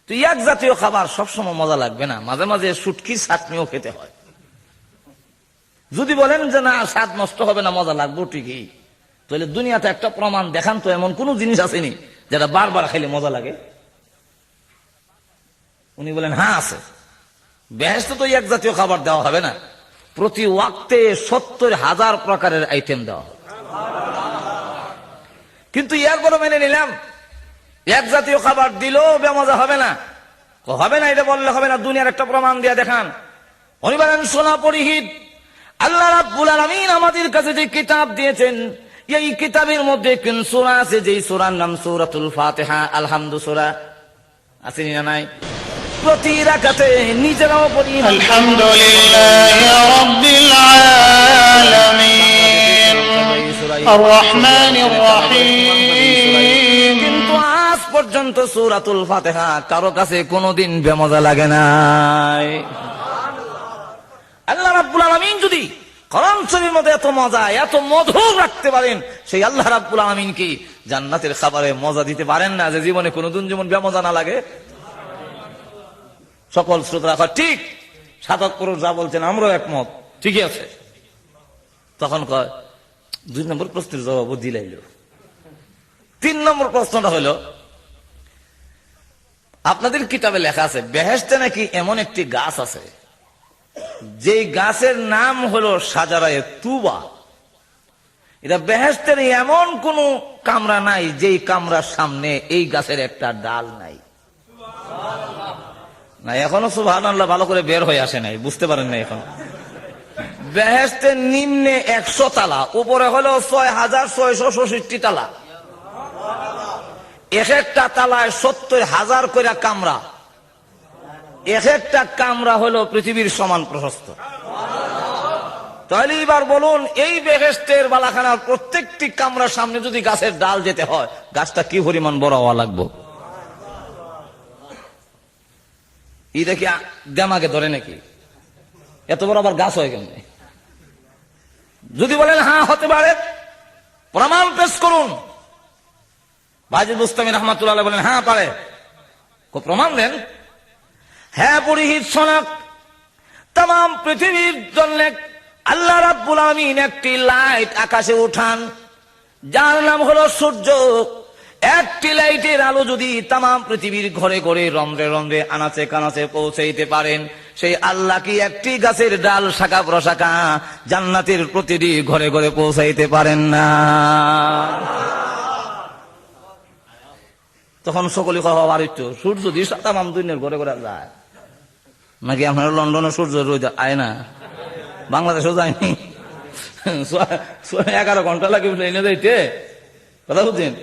তো এক জাতীয় খাবার সবসময় মজা লাগবে না, মাঝে মাঝে শুটকির চাটনিও খেতে হয়। যদি বলেন যে না স্বাদ নষ্ট হবে না, মজা লাগবে ঠিকই, তাহলে দুনিয়াতে একটা প্রমাণ দেখান তো, এমন কোন জিনিস আসেনি যেটা বারবার খাইলে মজা লাগে। উনি বলেন হ্যাঁ আছে। বেহেশতে তো এক জাতীয় খাবার দেওয়া হবে না, প্রতি ওয়াক্তে 70,000 প্রকারের আইটেম দেওয়া হবে। কিন্তু এরপরও মেনে নিলাম এক জাতীয় খাবার দিলেও বেমজা হবে না। হবে না এটা বললে হবে না, দুনিয়ার একটা প্রমাণ দিয়ে দেখান। উনি বলেন সোনা পরিহিত, আল্লাহ রাব্বুল আলামিন আমাদের কাছে যে কিতাব দিয়েছেন, এই কিতাবের মধ্যে কোন সূরা আছে, যেই সূরার নাম সূরাতুল ফাতিহা, আলহামদু সূরা, আছে না নাই? প্রতি রাকাতে নিজেরাও পড়ি আলহামদুলিল্লাহি রাব্বিল আলামিন আর রহমানির রহিম। কিন্তু আজ পর্যন্ত সূরাতুল ফাতিহা কারো কাছে কোনোদিন বেমজা লাগে নাই। আল্লাহ রাব্বুল আলামিন যদি কোরআন শরীফের মধ্যে এত মজা, এত মধু রাখতে পারেন, সেই আল্লাহ রাব্বুল আলামিন কি জান্নাতের খাবারে মজা দিতে পারেন না, যে জীবনে কোনোদিন যেমন বেমজা না লাগে? সকল শ্রোতারা ঠিক, সাধক পুরুষ যা বলছেন আমরাও একমত, ঠিকই আছে। তখন কয় 2 নম্বর প্রশ্নের জবাবও দিলাইল। 3 নম্বর প্রশ্নটা হলো, আপনাদের কিতাবে লেখা আছে বেহেশতে নাকি এমন একটি গাছ আছে, যে গাছের নাম হলো সাজারায়ে তুবা। এটা বেহেশতের এমন কোন কামরা নাই যেই কামরার সামনে এই গাছের একটা ডাল নাই। না এখনো সুবহানাল্লাহ ভালো করে বের হয়ে আসে নাই, বুঝতে পারেন না এখন। বেহেশতের নিম্নে 100 তালা, উপরে হলো 6,666 তালা। এক একটা তালায় 70,000 করে কামরা, এক একটা কামরা হলো পৃথিবীর সমান প্রশস্ত। তাহলে এবার বলুন, এই বেহেশতের বালাখানার প্রত্যেকটি কামরার সামনে যদি গাছের ডাল যেতে হয়, গাছটা কি পরিমাণ বড় হওয়া লাগবে? এটা কি দেমাগে ধরে নাকি? এত বড় আবার গাছ হয় কেন? যদি বলেন হ্যাঁ হতে পারে, প্রমাণ পেশ করুন। বাজিদ বুস্তামি রহমাতুল্লাহ আলাইহি বলেন হ্যাঁ পারে, প্রমাণ দেন। হ্যাঁ পরিহিত শোনাক, তাম পৃথিবীর জন্য আল্লাহ রাব্বুল আলামিন একটি লাইট আকাশে উঠান, যার নাম হলো সূর্য। একটি লাইটের আলো যদি তাম পৃথিবীর ঘরে ঘরে রন্ধ্রে রন্ধ্রে আনাচে কানাচে পৌঁছাইতে পারেন, সেই আল্লাহ কি একটি গাছের ডাল শাখা প্রশাখা জান্নাতের প্রতিটি ঘরে ঘরে পৌঁছাইতে পারেন না? তখন সকলে খাওয়া একটু সূর্য দিয়ে তাম দুনিয়ার ঘরে ঘরে যায় নাকি? আপনার লন্ডনে সূর্য রোজ আয় না, বাংলাদেশেও যায়নি। 11 ঘন্টা লাগে প্লেনে যাইতে, কথা বুঝছেন?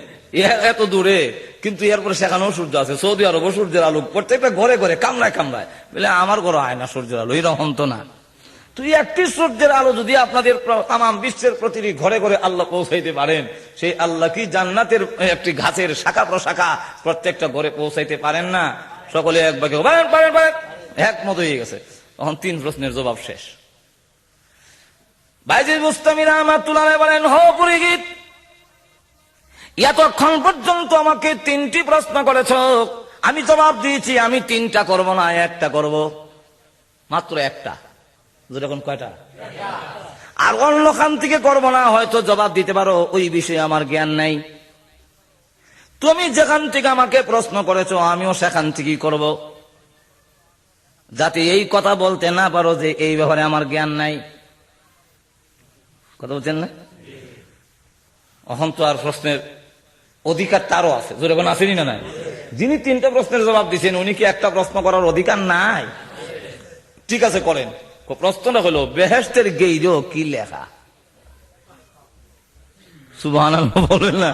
এত দূরে, কিন্তু এরপরে সেখানেও সূর্য আছে। সৌদি আরব সূর্যের আলো প্রত্যেকটা ঘরে ঘরে কামড়ায় কামড়ায়, বলে আমার ঘরে আয় না সূর্যের আলো, এরকম তো না। তুই একটি সূর্যের আলো যদি আপনাদের তাম বিশ্বের প্রতিটি ঘরে ঘরে আল্লাহ পৌঁছাইতে পারেন, সেই আল্লাহ কি জান্নাতের একটি গাছের শাখা প্রশাখা প্রত্যেকটা ঘরে পৌঁছাইতে পারেন না? সকলে এক বাক্যে পারেন পারেন পারেন একমত হয়ে গেছে। তখন 3 প্রশ্নের জবাব শেষ। বাজিদ বুস্তামি রাহমাতুল্লাহ আলাইহি বলেন, হো পুরোহিত, এতক্ষণ পর্যন্ত আমাকে 3টি প্রশ্ন করেছ, আমি জবাব দিয়েছি আমি 3টা করব না, একটা করব, মাত্র একটা। যখন কয়টা? আর অন্য খান থেকে করবো না, হয়তো জবাব দিতে পারো ওই বিষয়ে আমার জ্ঞান নাই। তুমি যেখান থেকে আমাকে প্রশ্ন করেছো আমিও সেখান থেকেই করব, যাতে এই কথা বলতে না পারো যে এই ব্যাপারে আমার জ্ঞান নাই। কথা বলছেন না? এখন তো আর প্রশ্নের অধিকার তারও আছে, যেরকম আসেনি না নাই? যিনি 3টা প্রশ্নের জবাব দিচ্ছেন উনি কি একটা প্রশ্ন করার অধিকার নাই? ঠিক আছে করেন। প্রশ্নটা হলো বেহেশতের গেইরো কি লেখা? সুবহানাল্লাহ বলেন না।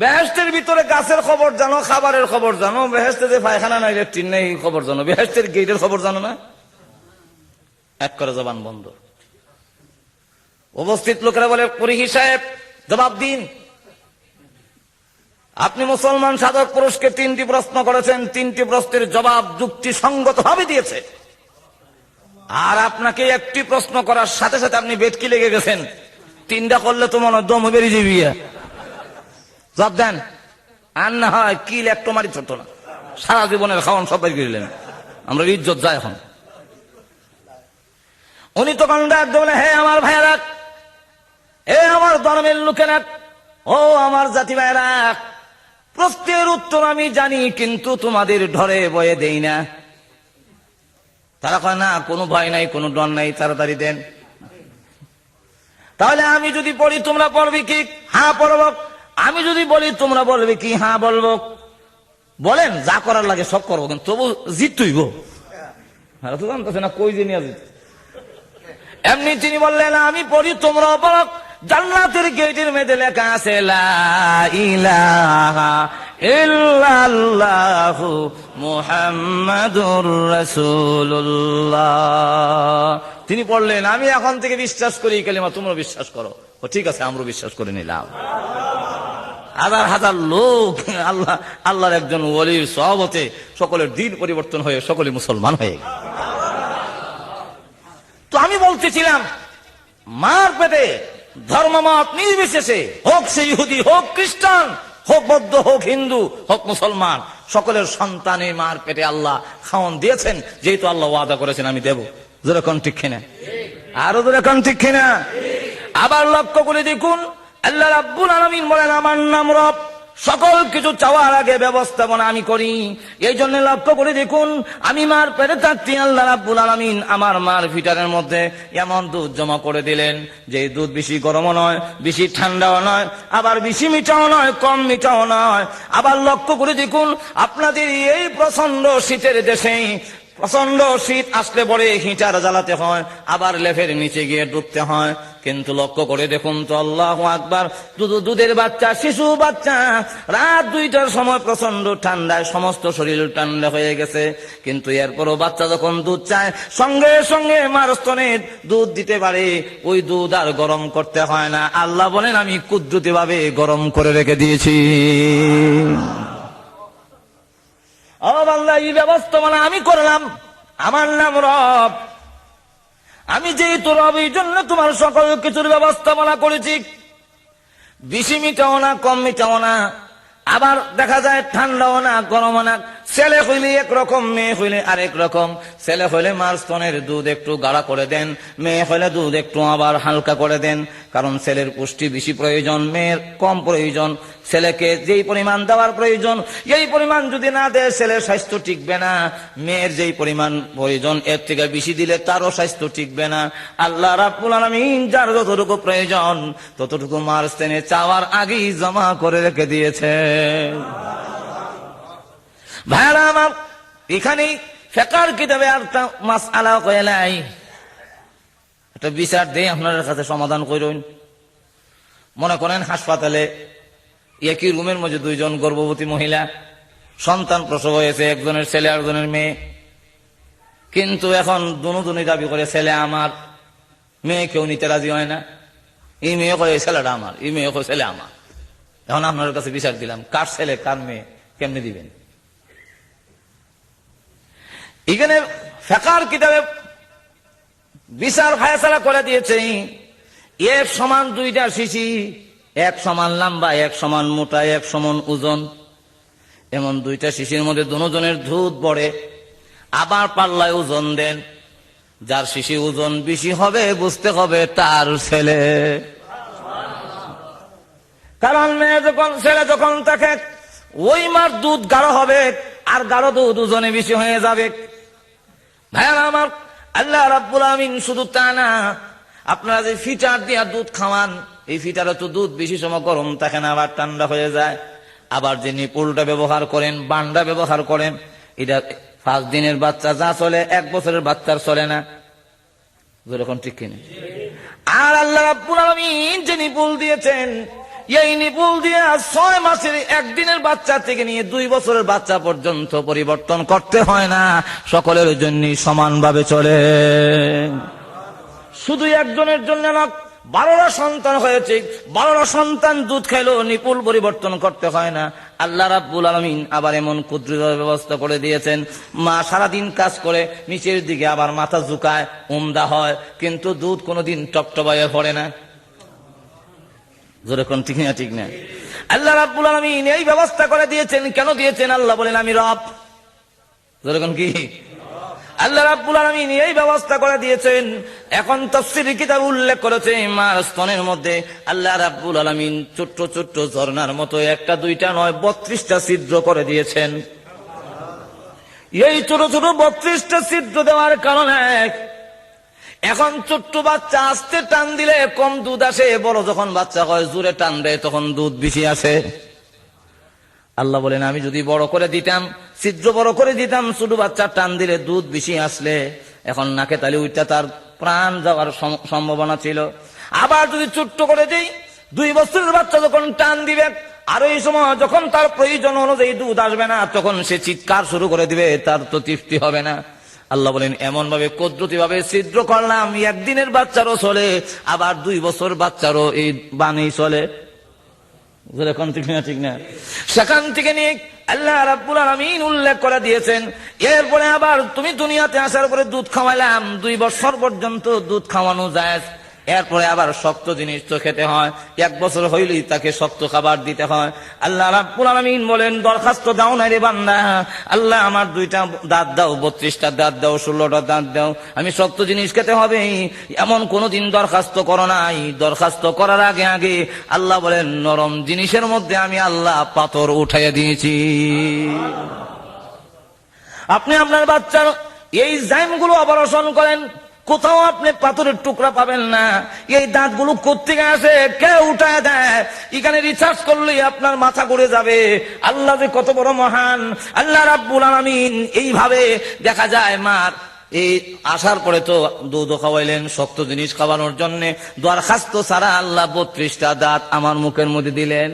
বেহেশতের ভিতরে গাছের খবর জানো, খাবারের খবর জানো, বেহেশতে যে পায়খানা নাই লেট্রিন নেই খবর জানো, বেহেশতের গেইটের খবর জানো না? এক করে জবান বন্ধ। উপস্থিত লোকেরা বলে, পুরোহিত সাহেব জবাব দিন। আপনি মুসলমান সাধক পুরুষকে 3টি প্রশ্ন করেছেন, 3টি প্রশ্নের জবাব যুক্তিসঙ্গত ভাবে দিয়েছে, আর আপনাকে একটি প্রশ্ন করার সাথে সাথে আপনি বেটকি লেগে গেছেন। 3টা করলে তো মনে দম বেরিয়ে যাবি। জবাব দেন, আর না হয় কিল একটু মারি ছোট না, সারা জীবনের খাওয়ান সব বের করিলেন, আমরা ইজ্জত যায় এখন। উনি তখন ডাক বলে, হে আমার ভাইয়েরা, হে আমার ধর্মের লোকেরা, ও আমার জাতি ভাইয়েরা, প্রশ্নের উত্তর আমি জানি কিন্তু তোমাদের ঢরে বয়ে দেই না। তারা কয়, না কোনো ভয় নাই, কোনো ডর নাই, তাড়াতাড়ি দেন। তাহলে আমি যদি বলি তোমরা পড়বে কি? হ্যাঁ পড়ব। আমি যদি বলি তোমরা বলবে কি? হ্যাঁ বলবো। বলেন, যা করার লাগে সব করবো, কিন্তু তবু জিত তুইব। তো জানতেছে না কই যে নিয়ে জিত। এমনি তিনি বললেন, আমি পড়ি তোমরা পড়ো। জান্নাতের গেটের মধ্যে লেখা আছে লা ইলাহা ইল্লাল্লাহু মুহাম্মাদুর রাসূলুল্লাহ। তিনি পড়লেন, আমি এখন থেকে বিশ্বাস করি কালিমা, তোমরা বিশ্বাস করো। ও ঠিক আছে, আমরা বিশ্বাস করে নিলাম। হাজার হাজার লোক আল্লাহর একজন ওলির সহবতে সকলের দিন পরিবর্তন হয়ে সকলে মুসলমান হয়ে গেল। তো আমি বলতেছিলাম, মার পেটে ধর্মমত নির্বিশেষে, হোক সে ইহুদি, হোক খ্রিস্টান, হোক বৌদ্ধ, হোক হিন্দু, হোক মুসলমান, সকলের সন্তানে মার পেটে আল্লাহ খাওয়ান দিয়েছেন, যেহেতু আল্লাহ ওয়াদা করেছেন আমি দেব। জোরে কোন ঠিক কিনা? আরো জোরে কোন ঠিক কিনা? আবার লক্ষ্য করে দেখুন, আল্লাহ রাব্বুল আলামিন বলেন, আমার নাম রব, সকল কিছু চাওয়ার আগে ব্যবস্থাপনা আমি করি। এই জন্য লক্ষ্য করে দেখুন, আমি মার পেটে থাকতে আল্লাহ রাব্বুল আলামিন আমার মার ভিটারের মধ্যে এমন দুধ জমা করে দিলেন যে দুধ বেশি গরমও নয়, বেশি ঠান্ডাও নয়, আবার বেশি মিঠাও নয়, কম মিঠাও নয়। আবার লক্ষ্য করে দেখুন, আপনাদের এই প্রচন্ড শীতের দেশে প্রচন্ড শীত আসলে পরে হিটার জ্বালাতে হয়, আবার লেফের নিচে গিয়ে ডুবতে হয়। কিন্তু লক্ষ্য করে দেখুন তো, আল্লাহু আকবার, দুধের বাচ্চা, শিশু বাচ্চা, রাত 2টার সময় প্রচন্ড ঠান্ডায় সমস্ত শরীর ঠান্ডা হয়ে গেছে, কিন্তু এরপরও বাচ্চা যখন দুধ চায় সঙ্গে সঙ্গে মার স্তনে দুধ দিতে পারে, ওই দুধ আর গরম করতে হয় না। আল্লাহ বলেন, আমি কুদরতি ভাবে গরম করে রেখে দিয়েছি। ও বান্দা, এই ব্যবস্থাপনা আমি করলাম, আমার নাম রব। আমি যেহেতু রব, এই জন্য তোমার সকল কিছুর ব্যবস্থাপনা করেছি। বেশি মিটাও না, কম মিটাও না, আবার দেখা যায় ঠান্ডাও না, গরমও না। ছেলে হইলে একরকম, মেয়ে হইলে আরেক রকম। ছেলে হইলে মার স্তনের দুধ একটু গাঢ় করে দেন, মেয়ে হইলে দুধ একটু আবার হালকা করে দেন, কারণ ছেলের পুষ্টি বেশি প্রয়োজন, মেয়ের কম প্রয়োজন। ছেলেকে যেই পরিমাণ দেওয়ার প্রয়োজন, এই পরিমাণ যদি না দেয় ছেলের স্বাস্থ্য টিকবে না। মেয়ের যেই পরিমাণ প্রয়োজন, এর থেকে বেশি দিলে তারও স্বাস্থ্য টিকবে না। আল্লাহ রাব্বুল আলামিন যার যতটুকু প্রয়োজন ততটুকু মার স্তনে চাওয়ার আগেই জমা করে রেখে দিয়েছে। ভাইরা আমার, এখানে ফিকহের কিতাবে একটা মাসআলা কয়ে নাই, একটা বিচার দেই আপনাদের কাছে, সমাধান করুন। মনে করেন হাসপাতালে একই রুমের মধ্যে দুইজন গর্ভবতী মহিলা, সন্তান প্রসব হয়েছে, একজনের ছেলে একজনের মেয়ে, কিন্তু এখন দুজনই দাবি করে ছেলে আমার, মেয়ে কেউ নিতে রাজি হয় না। এই মেয়ে কয় ছেলেটা আমার, এই মেয়ে কয় ছেলে আমার। এখন আপনার কাছে বিচার দিলাম, কার ছেলে কার মেয়ে কেমনে দিবেন? এখানে ফিকহের কিতাবে বিচার ফায়সালা করে দিয়েছে, এক সমান দুইটা শিশি, এক সমান লম্বা, এক সমান মোটা, এক সমান ওজন, এমন দুইটা শিশির মধ্যে দুজনের দুধ পড়ে। আবার পাল্লায় ওজন দেন, যার শিশি ওজন বেশি হবে বুঝতে হবে তার ছেলে। কারণ মেয়ে যখন, ছেলে যখন থাকে, ওই মার দুধ গাঢ় হবে, আর গাঢ় দুধ ওজনে বেশি হয়ে যাবে। ভাইরা আমার, আল্লাহ রাব্বুল আমিন শুধু তা না, আপনারা যে ফিটার দিয়া দুধ খাওয়ান, এই ফিটারে তো দুধ বেশি সময় গরম থাকে না, আবার ঠান্ডা হয়ে যায়। আবার যে নিপুলটা ব্যবহার করেন, বান্ডা ব্যবহার করেন, এটা 5 দিনের বাচ্চা যা চলে 1 বছরের বাচ্চার চলে না। যেরকম ঠিক কিনা? আর আল্লাহ রাব্বুল আলামিন যে নিপুল দিয়েছেন, এই নিপুল দিয়ে 6 মাসের 1 দিনের বাচ্চা থেকে নিয়ে 2 বছরের বাচ্চা পর্যন্ত পরিবর্তন করতে হয় না, সকলের জন্য সমানভাবে চলে। শুধু একজনের জন্য না, 12টা সন্তান হয়েছে, 12টা সন্তান দুধ খাইলো, নিপুল পরিবর্তন করতে হয় না। আল্লাহ রাব্বুল আলামিন আবার এমন কুদরত ব্যবস্থা করে দিয়েছেন, মা সারাদিন কাজ করে নিচের দিকে আবার মাথা ঝুঁকায়, উমদা হয়, কিন্তু দুধ কোনোদিন টপটপায়ে পড়ে না। যেরকম ঠিক না? ঠিক না? আল্লাহ রাব্বুল আলামিন এই ব্যবস্থা করে দিয়েছেন। কেন দিয়েছেন? আল্লাহ বলেন, আমি রব, যেরকম কি আল্লাহ রাব্বুল আলামিন এই ব্যবস্থা করে দিয়েছেন। এখন তাফসীরের কিতাব উল্লেখ করেছে মার স্তনের মধ্যে আল্লাহ রাব্বুল আলামিন ছোট্ট ছোট্ট ঝর্ণার মতো একটা দুইটা নয় 32টা ছিদ্র করে দিয়েছেন। এই ছোট ছোট 32টা ছিদ্র দেওয়ার কারণে এখন ছোট্ট বাচ্চা আস্তে টান দিলে কম দুধ আসে, বড় যখন বাচ্চা হয় জোরে টান দেয় তখন দুধ বেশি আসে। আল্লাহ বলেন আমি যদি বড় করে দিতাম, ছিদ্র বড় করে দিতাম, ছোট বাচ্চা টান দিলে দুধ বেশি আসলে এখন নাকে তালি উঠতে তার প্রাণ যাওয়ার সম্ভাবনা ছিল। আবার যদি ছোট্ট করে দিই, 2 বছরের বাচ্চা যখন টান দিবে আর এই সময় যখন তার প্রয়োজন অনুযায়ী দুধ আসবে না তখন সে চিৎকার শুরু করে দিবে, তার তো তৃপ্তি হবে না। আল্লাহ বলেন এমন ভাবে কুদরতি ভাবে ছিদ্র করলাম, একদিনের বাচ্চারও চলে, আবার 2 বছর বাচ্চারও এই বাণী চলে। ঠিক না? সেখান থেকে নিয়ে আল্লাহ রাব্বুল আলামিন উল্লেখ করে দিয়েছেন। এরপরে আবার তুমি দুনিয়াতে আসার পরে দুধ খাওয়াইলাম, 2 বছর পর্যন্ত দুধ খাওয়ানো যায়। এরপরে আবার শক্ত জিনিস তো খেতে হয়, 1 বছর হইলেই তাকে শক্ত খাবার দিতে হয়। আল্লাহ রাব্বুল আলামিন বলেন দরখাস্ত দাও না রে বান্দা, আল্লাহ আমার 2টা দাঁত দাও, 32টা দাঁত দাও, 16টা দাঁত দাও, আমি শক্ত জিনিস খেতে হবে, এমন কোনদিন দরখাস্ত করো নাই। দরখাস্ত করার আগে আগে আল্লাহ বলেন নরম জিনিসের মধ্যে আমি আল্লাহ পাথর উঠাইয়া দিয়েছি। আপনি আপনার বাচ্চার এই জাইমগুলো অপারেশন করেন, কোথাও আপনি পাথরের টুকরা পাবেন না। এই দাঁতগুলো কোত্থেকে আসে, কে উঠায় দেয়, এখানে রিসার্চ করলেই আপনার মাথা ঘুরে যাবে। আল্লাহ যে কত বড় মহান। আল্লাহ রাব্বুল আলামিন এইভাবে দেখা যায় মার এই আসার পরে তো দুধ খাওয়াইলেন শক্ত জিনিস খাওয়ানোর জন্য, দরখাস্ত ছাড়া আল্লাহ 32টা দাঁত আমার মুখের মধ্যে দিলেন।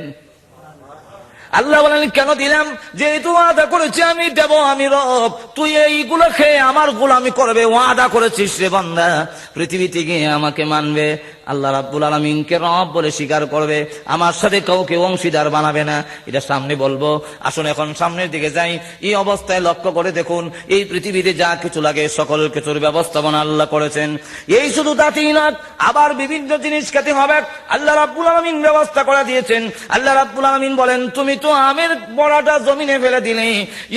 আল্লাহ বলেন কেন দিলাম, যেহেতু ওয়াদা করেছি আমি দেব, আমি রব, তুই এইগুলো খেয়ে আমার গোলামি করবে, ওয়াদা করেছিস রে বান্দা, পৃথিবী থেকে আমাকে মানবে, আল্লাহ রাব্বুল আলামিনকে রব বলে স্বীকার করবে, আমার সাথে কাউকে অংশীদার বানাবে না। এটা সামনে বলবো, আসুন এখন সামনের দিকে যাই। এই অবস্থায় লক্ষ্য করে দেখুন এই পৃথিবীতে যা কিছু লাগে সকল কিছুর ব্যবস্থাপনা আল্লাহ করেছেন। এই শুধু দাঁতই না, আবার বিভিন্ন জিনিস খেতে হবে, আল্লাহ রাব্বুল আলামিন ব্যবস্থা করে দিয়েছেন। আল্লাহ রাব্বুল আলামিন বলেন তুমি তো আমের বড়াটা জমিনে ফেলে দিলে,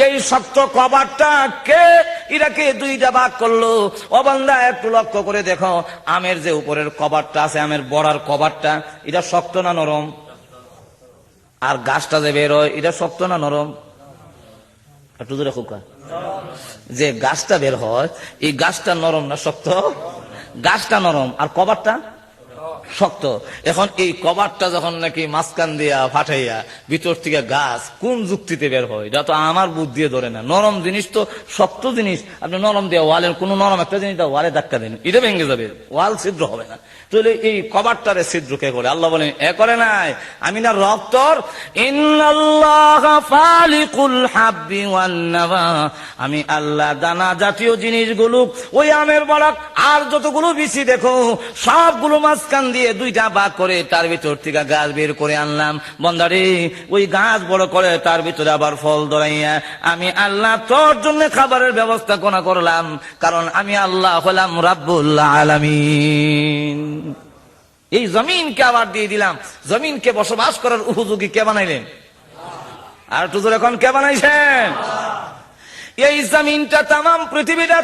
এই শক্ত কভারটা কে এটাকে 2টা ভাগ করলো? ও বান্দা একটু লক্ষ্য করে দেখো, আমের যে উপরের কভারটা আছে, আমের বড়ার কভারটা, এটা শক্ত না নরম? আর গাছটা যে বের হয় এটা শক্ত না নরম? একটু দূরে খোকা, যে গাছটা বের হয় এই গাছটা নরম না শক্ত? গাছটা নরম আর কভারটা শক্ত। এখন এই কভারটা যখন নাকি মাঝখান দিয়া ফাটাইয়া ভিতর থেকে গাছ কোন যুক্তিতে বের হয়, এটা তো আমার বুদ্ধি দিয়ে ধরে না। নরম জিনিস তো শক্ত জিনিস, আপনি নরম দিয়ে ওয়ালের কোন নরম একটা জিনিস ওয়ালে ধাক্কা দেন, এটা ভেঙে যাবে, ওয়াল ছিদ্র হবে না। তাহলে এই কভারটারে ছিদ্র কে করে? আল্লাহ বলেন এ করে নাই, আমি না রব তোর। ইন্নাল্লাহা ফালিকুল হাব্বি ওয়ান নাওয়া, আমি আল্লাহ দানা জাতীয় জিনিসগুলো, ওই আমের বড়া আর যতগুলো বিচি দেখো সবগুলো মাঝখান দিয়ে 2টা ভাগ করে তার ভিতর থেকে গাছ বের করে আনলাম। বন্দারে ওই গাছ বড় করে তার ভিতরে আবার ফল ধরাইয়া আমি আল্লাহ তোর জন্য খাবারের ব্যবস্থা করলাম, কারণ আমি আল্লাহ হলাম রাব্বুল আলামিন। এই জমিনকে আবার দিয়ে দিলাম, জমিনকে বসবাস করার উপযোগী কে বানাইলেন? আর একটু জোরে এখন কে বানাইছেন? এই জমিনটা তামাম পৃথিবীটা